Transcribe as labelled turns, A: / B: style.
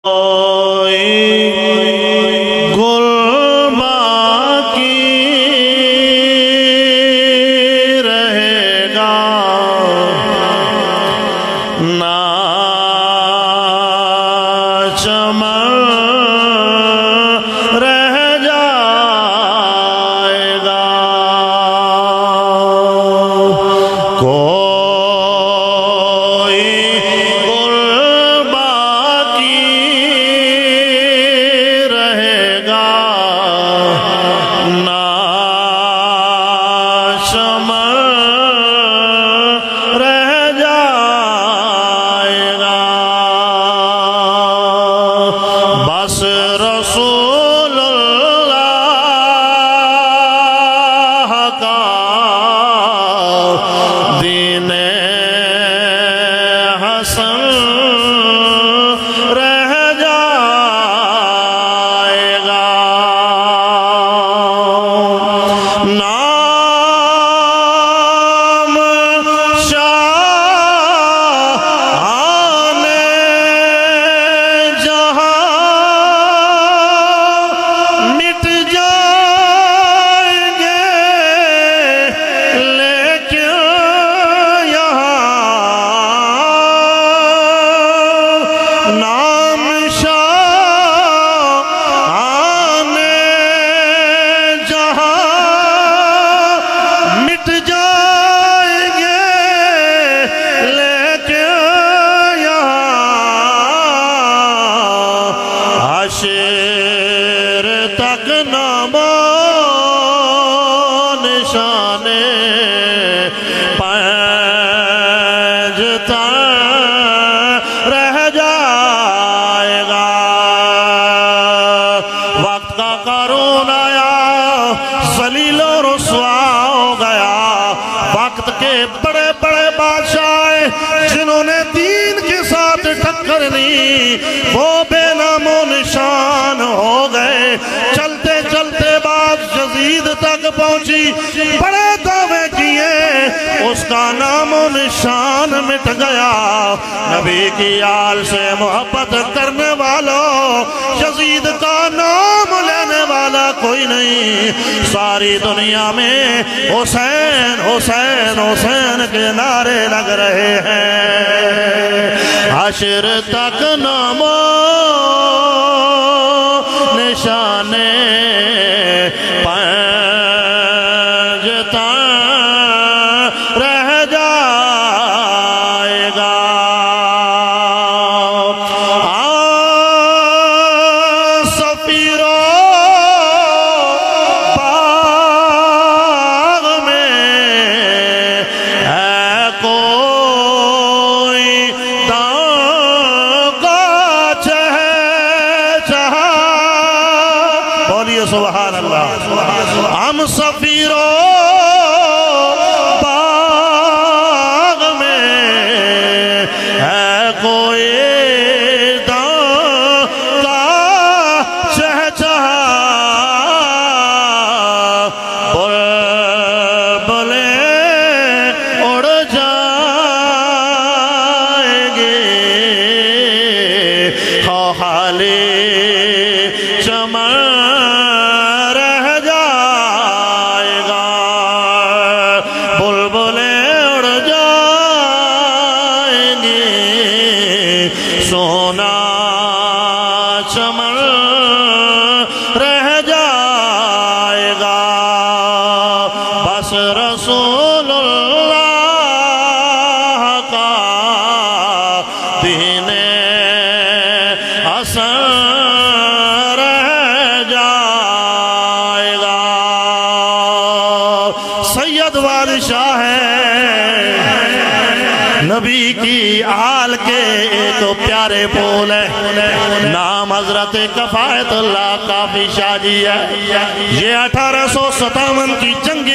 A: گل باقی رہے گا نہ چمن رہ جائے گا کوئی گل باقی رہے گا نہ چمن رہ جائے گا بس رسول اللہ کا دین حسن رہ جائے گا نام شاہان جہاں مٹ جائیں گے لیکن یہاں نام شاہان جہاں مٹ جائیں گے لیکن یہاں حشر تک نام و نشان پنجتا رہ جائے گا وقت کا قارون آیا ذلیل و رسوا ہو گیا وقت کے بڑے بڑے بادشاہ جنہوں نے دین کے ساتھ ٹکر لی وہ بے نام و نشان ہو گئے چلتے چلتے بات یزید تک پہنچی بڑے دعوے کیے اس کا نام و نشان مٹ گیا نبی کی آل سے محبت کرنے والوں یزید کا نام لینے والا کوئی نہیں ساری دنیا میں حسین حسین حسین کے نعرے لگ رہے ہیں حشر تک نام و نشان پنجتا رہ جائے گا سفیروں باغ میں ہے کوئی داغ کا چہچہا بولیے سبحان اللہ ہم سفیروں باغ میں ہے کوئی داغ کا چہچہا بلبلیں اڑ جائیں گے خالی چمن رہ جائے گا بلبلیں اڑ جائیں گے سونا چمن رہ جائے گا بس رسول اللہ کا دین حسن رہ جائے گا سید بادشاہ ہے نبی کی آل کے ایک پیارے پھول ہے نام حضرت کفایت اللہ کافی شاہ جی ہے یہ 1857 کی جنگ